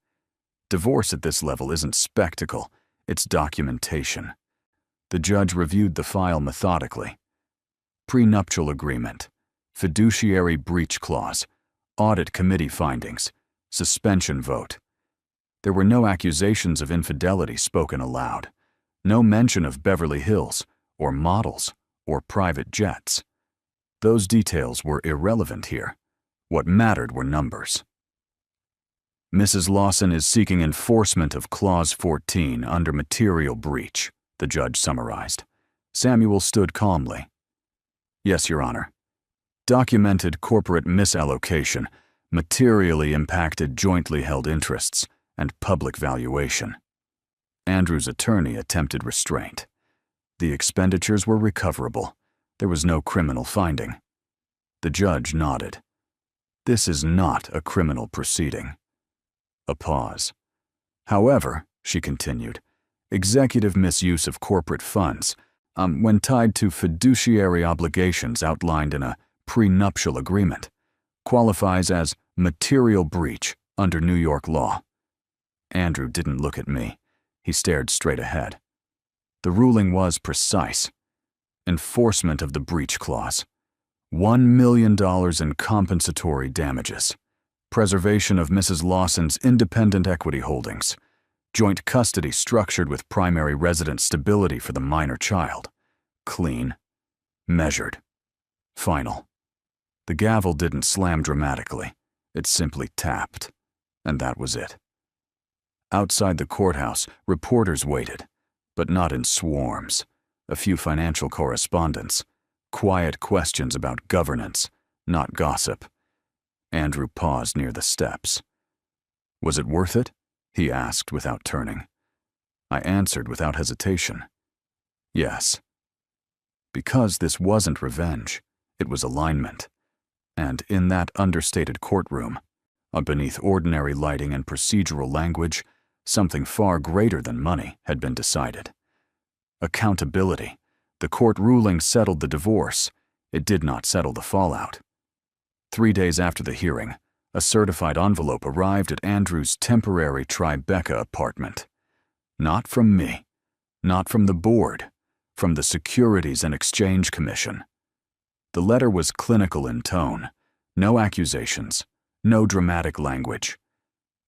Divorce at this level isn't spectacle, it's documentation. The judge reviewed the file methodically. Prenuptial agreement, fiduciary breach clause, audit committee findings, suspension vote. There were no accusations of infidelity spoken aloud, no mention of Beverly Hills, or models, or private jets. Those details were irrelevant here. What mattered were numbers. Mrs. Lawson is seeking enforcement of Clause 14 under material breach, the judge summarized. Samuel stood calmly. Yes, Your Honor. Documented corporate misallocation materially impacted jointly held interests and public valuation. Andrew's attorney attempted restraint. The expenditures were recoverable. There was no criminal finding. The judge nodded. This is not a criminal proceeding. A pause. However, she continued, executive misuse of corporate funds, when tied to fiduciary obligations outlined in a prenuptial agreement, qualifies as material breach under New York law. Andrew didn't look at me. He stared straight ahead. The ruling was precise. Enforcement of the breach clause. $1 million in compensatory damages. Preservation of Mrs. Lawson's independent equity holdings. Joint custody structured with primary residence stability for the minor child. Clean. Measured. Final. The gavel didn't slam dramatically. It simply tapped. And that was it. Outside the courthouse, reporters waited, but not in swarms. A few financial correspondents. Quiet questions about governance, not gossip. Andrew paused near the steps. Was it worth it? He asked without turning. I answered without hesitation. Yes. Because this wasn't revenge, it was alignment. And in that understated courtroom, Beneath ordinary lighting and procedural language, something far greater than money had been decided. Accountability. The court ruling settled the divorce. It did not settle the fallout. 3 days after the hearing, a certified envelope arrived at Andrew's temporary Tribeca apartment. Not from me, not from the board, from the Securities and Exchange Commission. The letter was clinical in tone, no accusations, no dramatic language,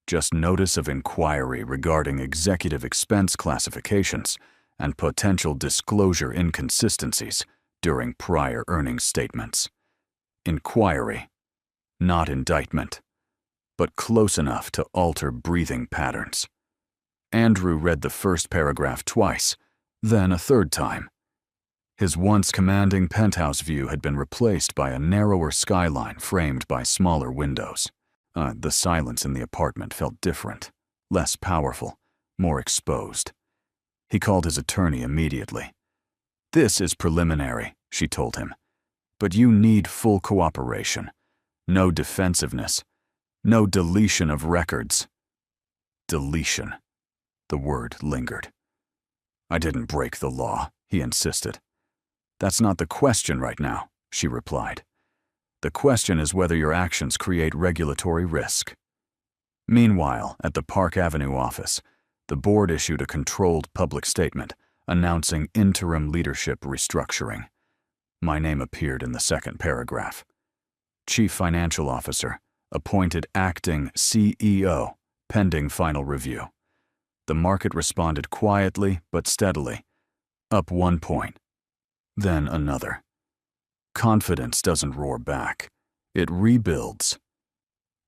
just notice of inquiry regarding executive expense classifications and potential disclosure inconsistencies during prior earnings statements. Inquiry, not indictment, but close enough to alter breathing patterns. Andrew read the first paragraph twice, then a third time. His once commanding penthouse view had been replaced by a narrower skyline framed by smaller windows. The silence in the apartment felt different, less powerful, more exposed. He called his attorney immediately. "This is preliminary," she told him, "but you need full cooperation. No defensiveness. No deletion of records." Deletion. The word lingered. "I didn't break the law," he insisted. "That's not the question right now," she replied. "The question is whether your actions create regulatory risk." Meanwhile, at the Park Avenue office, the board issued a controlled public statement announcing interim leadership restructuring. My name appeared in the second paragraph. Chief Financial Officer, appointed acting CEO, pending final review. The market responded quietly but steadily, up 1 point, then another. Confidence doesn't roar back. It rebuilds.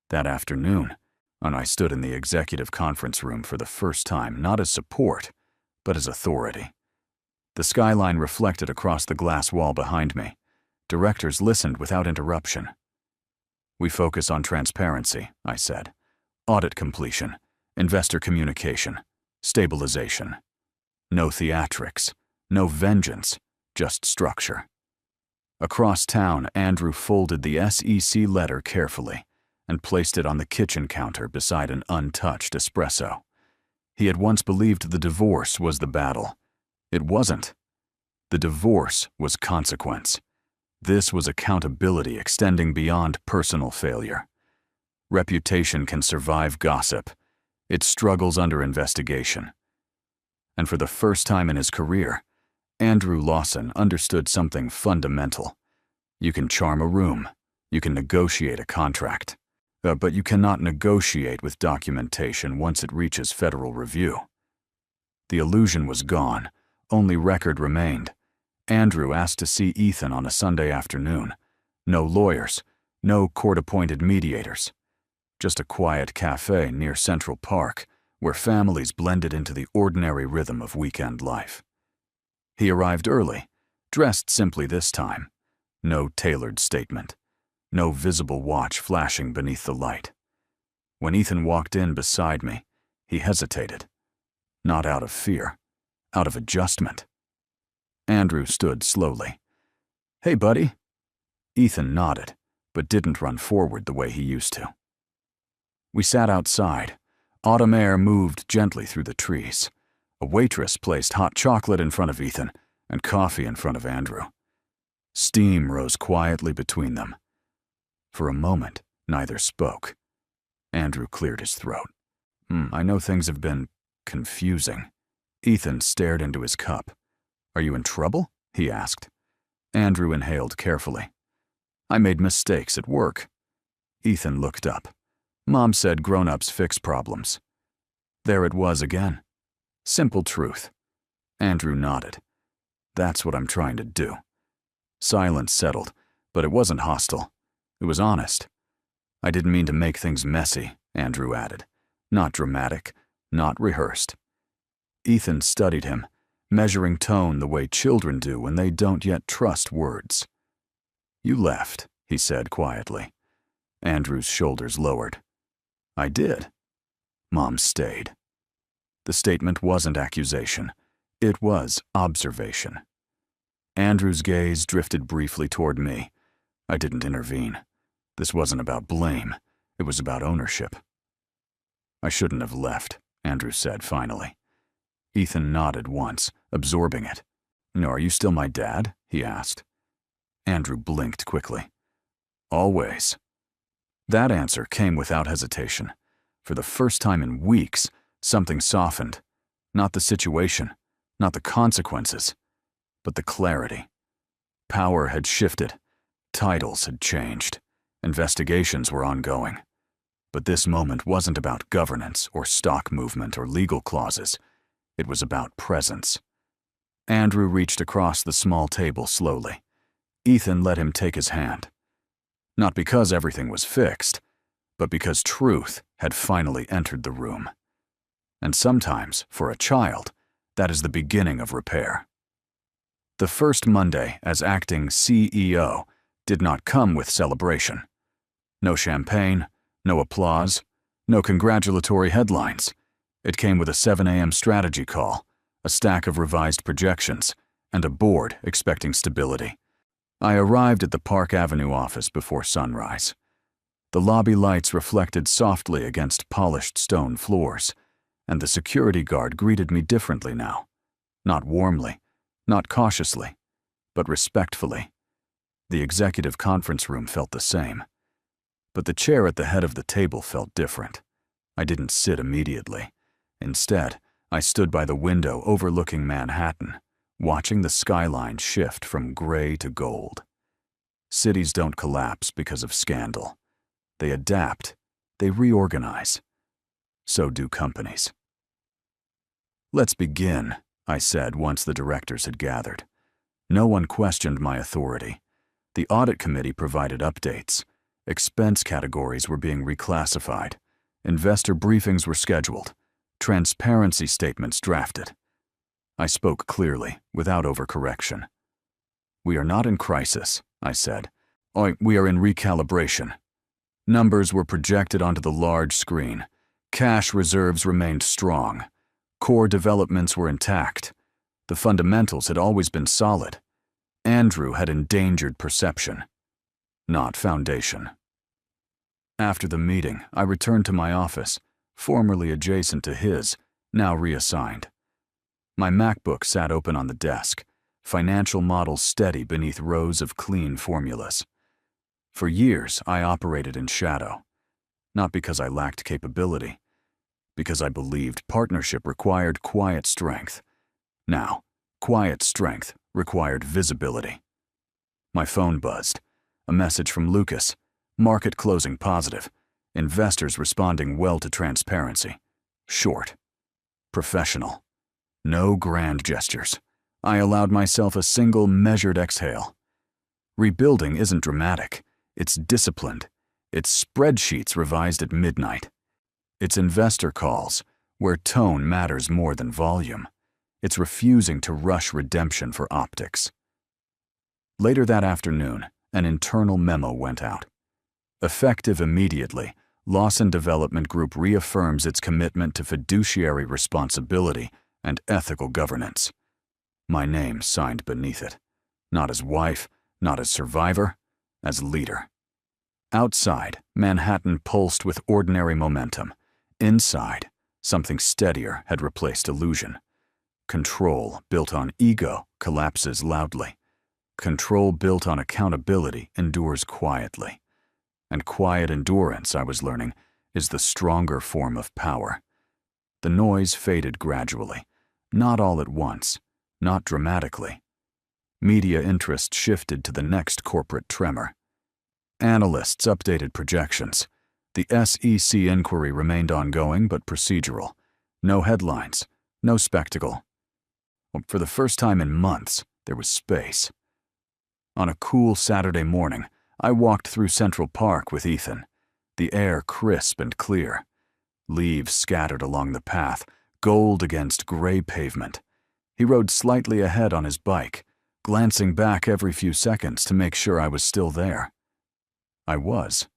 That afternoon, and I stood in the executive conference room for the first time, not as support, but as authority. The skyline reflected across the glass wall behind me. Directors listened without interruption. "We focus on transparency," I said. "Audit completion, investor communication, stabilization. No theatrics, no vengeance, just structure." Across town, Andrew folded the SEC letter carefully and placed it on the kitchen counter beside an untouched espresso. He had once believed the divorce was the battle. It wasn't. The divorce was consequence. This was accountability extending beyond personal failure. Reputation can survive gossip. It struggles under investigation. And for the first time in his career, Andrew Lawson understood something fundamental. You can charm a room. You can negotiate a contract. But you cannot negotiate with documentation once it reaches federal review. The illusion was gone. Only record remained. Andrew asked to see Ethan on a Sunday afternoon. No lawyers, no court-appointed mediators. Just a quiet cafe near Central Park where families blended into the ordinary rhythm of weekend life. He arrived early, dressed simply this time. No tailored statement. No visible watch flashing beneath the light. When Ethan walked in beside me, he hesitated. Not out of fear, out of adjustment. Andrew stood slowly. "Hey, buddy." Ethan nodded, but didn't run forward the way he used to. We sat outside. Autumn air moved gently through the trees. A waitress placed hot chocolate in front of Ethan and coffee in front of Andrew. Steam rose quietly between them. For a moment, neither spoke. Andrew cleared his throat. "I know things have been confusing." Ethan stared into his cup. "Are you in trouble?" he asked. Andrew inhaled carefully. "I made mistakes at work." Ethan looked up. "Mom said grown-ups fix problems." There it was again. Simple truth. Andrew nodded. "That's what I'm trying to do." Silence settled, but it wasn't hostile. It was honest. "I didn't mean to make things messy," Andrew added. "Not dramatic, not rehearsed." Ethan studied him, measuring tone the way children do when they don't yet trust words. "You left," he said quietly. Andrew's shoulders lowered. "I did." Mom stayed. The statement wasn't accusation. It was observation. Andrew's gaze drifted briefly toward me. I didn't intervene. This wasn't about blame. It was about ownership. "I shouldn't have left," Andrew said finally. Ethan nodded once, absorbing it. "No, are you still my dad?" he asked. Andrew blinked quickly. "Always." That answer came without hesitation. For the first time in weeks, something softened. Not the situation, not the consequences, but the clarity. Power had shifted. Titles had changed. Investigations were ongoing. But this moment wasn't about governance or stock movement or legal clauses. It was about presence. Andrew reached across the small table slowly. Ethan let him take his hand. Not because everything was fixed, but because truth had finally entered the room. And sometimes, for a child, that is the beginning of repair. The first Monday as acting CEO did not come with celebration. No champagne, no applause, no congratulatory headlines. It came with a 7 a.m. strategy call, a stack of revised projections, and a board expecting stability. I arrived at the Park Avenue office before sunrise. The lobby lights reflected softly against polished stone floors, and the security guard greeted me differently now. Not warmly, not cautiously, but respectfully. The executive conference room felt the same. But the chair at the head of the table felt different. I didn't sit immediately. Instead, I stood by the window overlooking Manhattan, watching the skyline shift from gray to gold. Cities don't collapse because of scandal. They adapt. They reorganize. So do companies. "Let's begin," I said once the directors had gathered. No one questioned my authority. The audit committee provided updates. Expense categories were being reclassified. Investor briefings were scheduled. Transparency statements drafted. I spoke clearly, without overcorrection. "We are not in crisis," I said. "We are in recalibration." Numbers were projected onto the large screen. Cash reserves remained strong. Core developments were intact. The fundamentals had always been solid. Andrew had endangered perception, not foundation. After the meeting, I returned to my office, formerly adjacent to his, now reassigned. My MacBook sat open on the desk, financial models steady beneath rows of clean formulas. For years, I operated in shadow, not because I lacked capability, because I believed partnership required quiet strength. Now, quiet strength required visibility. My phone buzzed. A message from Lucas. Market closing positive. Investors responding well to transparency. Short. Professional. No grand gestures. I allowed myself a single measured exhale. Rebuilding isn't dramatic. It's disciplined. It's spreadsheets revised at midnight. It's investor calls, where tone matters more than volume. It's refusing to rush redemption for optics. Later that afternoon, an internal memo went out. Effective immediately, Lawson Development Group reaffirms its commitment to fiduciary responsibility and ethical governance. My name signed beneath it. Not as wife, not as survivor, as leader. Outside, Manhattan pulsed with ordinary momentum. Inside, something steadier had replaced illusion. Control built on ego collapses loudly. Control built on accountability endures quietly. And quiet endurance, I was learning, is the stronger form of power. The noise faded gradually, not all at once, not dramatically. Media interest shifted to the next corporate tremor. Analysts updated projections. The SEC inquiry remained ongoing but procedural. No headlines, no spectacle. For the first time in months, there was space. On a cool Saturday morning, I walked through Central Park with Ethan, the air crisp and clear. Leaves scattered along the path, gold against gray pavement. He rode slightly ahead on his bike, glancing back every few seconds to make sure I was still there. I was.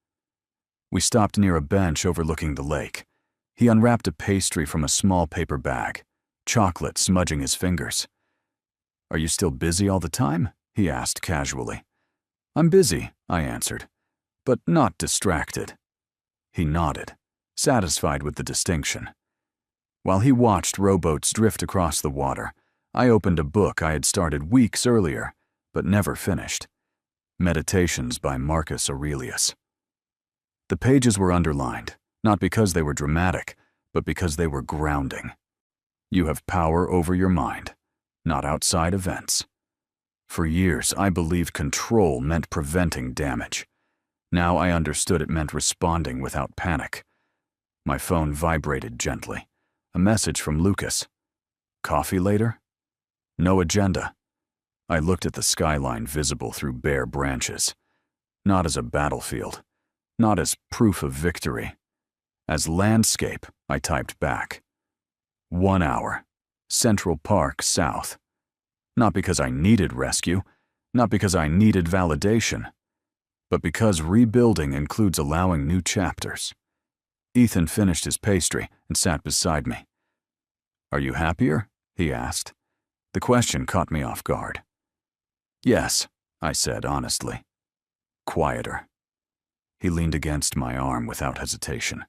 We stopped near a bench overlooking the lake. He unwrapped a pastry from a small paper bag, chocolate smudging his fingers. "Are you still busy all the time?" he asked casually. "I'm busy," I answered, "but not distracted." He nodded, satisfied with the distinction. While he watched rowboats drift across the water, I opened a book I had started weeks earlier, but never finished. Meditations by Marcus Aurelius. The pages were underlined, not because they were dramatic, but because they were grounding. You have power over your mind, not outside events. For years, I believed control meant preventing damage. Now I understood it meant responding without panic. My phone vibrated gently. A message from Lucas. Coffee later? No agenda. I looked at the skyline visible through bare branches. Not as a battlefield. Not as proof of victory. As landscape, I typed back. 1 hour. Central Park, South. Not because I needed rescue, not because I needed validation, but because rebuilding includes allowing new chapters. Ethan finished his pastry and sat beside me. Are you happier? He asked. The question caught me off guard. Yes, I said honestly. Quieter. He leaned against my arm without hesitation.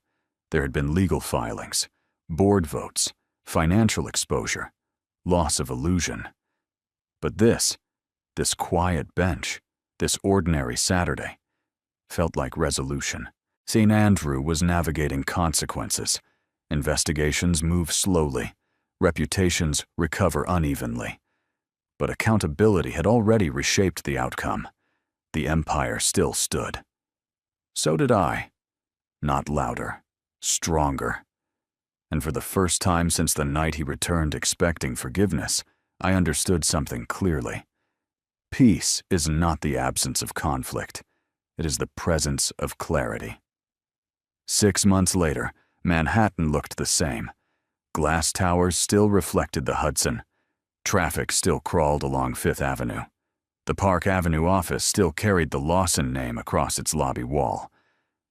There had been legal filings, board votes, financial exposure, loss of illusion. But this quiet bench, this ordinary Saturday, felt like resolution. St. Andrew was navigating consequences. Investigations move slowly. Reputations recover unevenly. But accountability had already reshaped the outcome. The empire still stood. So did I. Not louder, stronger. And for the first time since the night he returned expecting forgiveness, I understood something clearly. Peace is not the absence of conflict. It is the presence of clarity. 6 months later, Manhattan looked the same. Glass towers still reflected the Hudson. Traffic still crawled along Fifth Avenue. The Park Avenue office still carried the Lawson name across its lobby wall.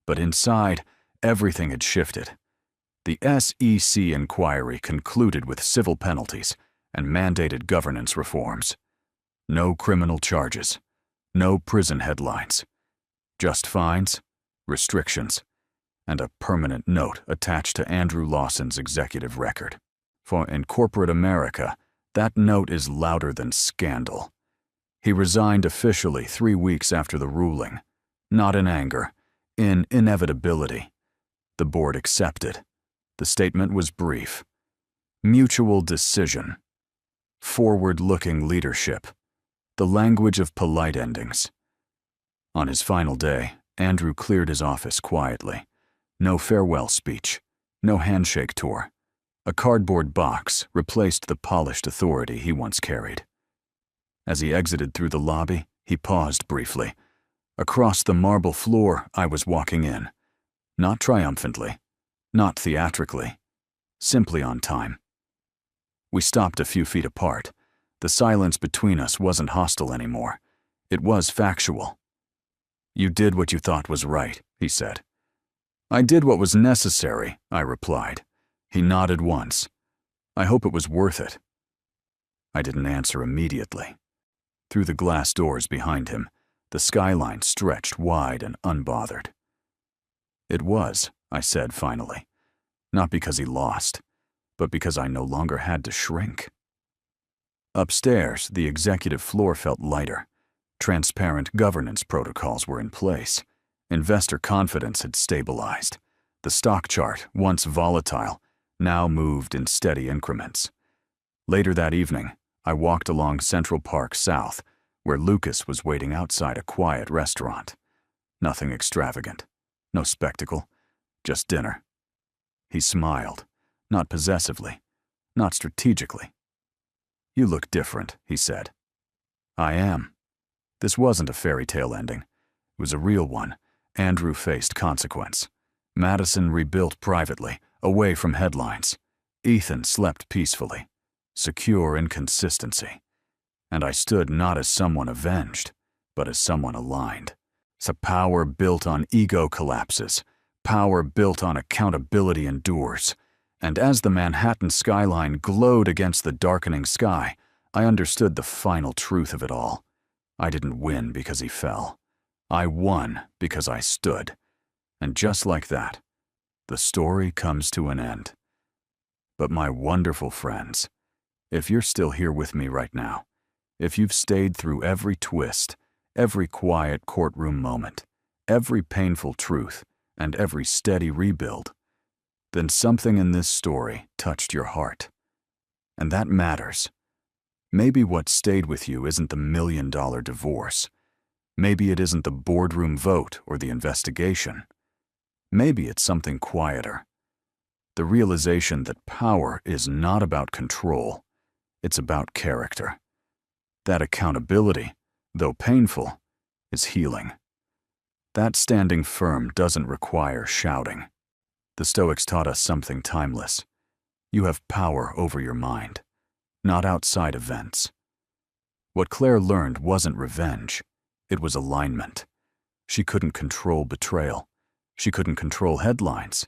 But inside, everything had shifted. The SEC inquiry concluded with civil penalties and mandated governance reforms. No criminal charges, no prison headlines, just fines, restrictions, and a permanent note attached to Andrew Lawson's executive record. For in corporate America, that note is louder than scandal. He resigned officially 3 weeks after the ruling, not in anger, in inevitability. The board accepted. The statement was brief. Mutual decision. Forward-looking leadership. The language of polite endings. On his final day, Andrew cleared his office quietly. No farewell speech. No handshake tour. A cardboard box replaced the polished authority he once carried. As he exited through the lobby, he paused briefly. Across the marble floor, I was walking in. Not triumphantly. Not theatrically. Simply on time. We stopped a few feet apart. The silence between us wasn't hostile anymore. It was factual. You did what you thought was right, he said. I did what was necessary, I replied. He nodded once. I hope it was worth it. I didn't answer immediately. Through the glass doors behind him, the skyline stretched wide and unbothered. It was, I said finally. Not because he lost, but because I no longer had to shrink. Upstairs, the executive floor felt lighter. Transparent governance protocols were in place. Investor confidence had stabilized. The stock chart, once volatile, now moved in steady increments. Later that evening, I walked along Central Park South, where Lucas was waiting outside a quiet restaurant. Nothing extravagant, no spectacle, just dinner. He smiled, not possessively, not strategically. You look different, he said. I am. This wasn't a fairy tale ending. It was a real one. Andrew faced consequence. Madison rebuilt privately, away from headlines. Ethan slept peacefully, secure in consistency. And I stood not as someone avenged, but as someone aligned. So power built on ego collapses. Power built on accountability endures. And as the Manhattan skyline glowed against the darkening sky, I understood the final truth of it all. I didn't win because he fell. I won because I stood. And just like that, the story comes to an end. But my wonderful friends, if you're still here with me right now, if you've stayed through every twist, every quiet courtroom moment, every painful truth, and every steady rebuild, then something in this story touched your heart. And that matters. Maybe what stayed with you isn't the million-dollar divorce. Maybe it isn't the boardroom vote or the investigation. Maybe it's something quieter. The realization that power is not about control, it's about character. That accountability, though painful, is healing. That standing firm doesn't require shouting. The Stoics taught us something timeless. You have power over your mind, not outside events. What Claire learned wasn't revenge, it was alignment. She couldn't control betrayal. She couldn't control headlines.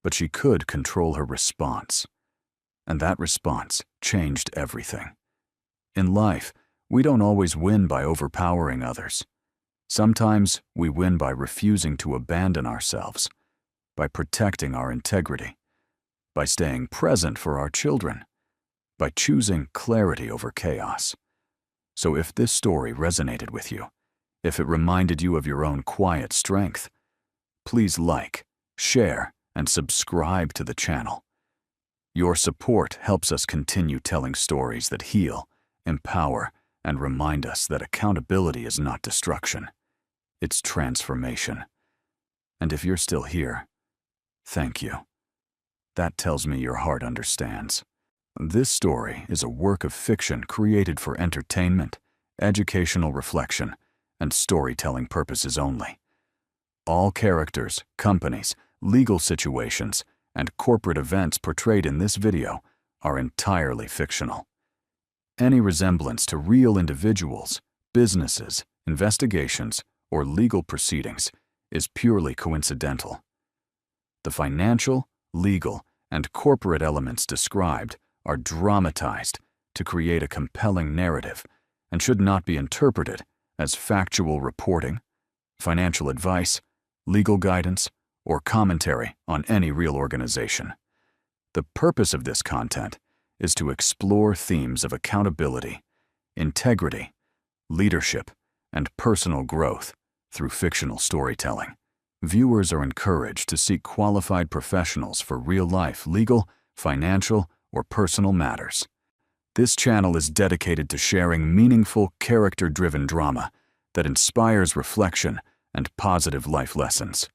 But she could control her response. And that response changed everything. In life, we don't always win by overpowering others. Sometimes we win by refusing to abandon ourselves, by protecting our integrity, by staying present for our children, by choosing clarity over chaos. So if this story resonated with you, if it reminded you of your own quiet strength, please like, share, and subscribe to the channel. Your support helps us continue telling stories that heal, empower, and remind us that accountability is not destruction. It's transformation. And if you're still here, thank you. That tells me your heart understands. This story is a work of fiction created for entertainment, educational reflection, and storytelling purposes only. All characters, companies, legal situations, and corporate events portrayed in this video are entirely fictional. Any resemblance to real individuals, businesses, investigations, or legal proceedings is purely coincidental. The financial, legal, and corporate elements described are dramatized to create a compelling narrative and should not be interpreted as factual reporting, financial advice, legal guidance, or commentary on any real organization. The purpose of this content is to explore themes of accountability, integrity, leadership, and personal growth through fictional storytelling. Viewers are encouraged to seek qualified professionals for real-life legal, financial, or personal matters. This channel is dedicated to sharing meaningful, character-driven drama that inspires reflection and positive life lessons.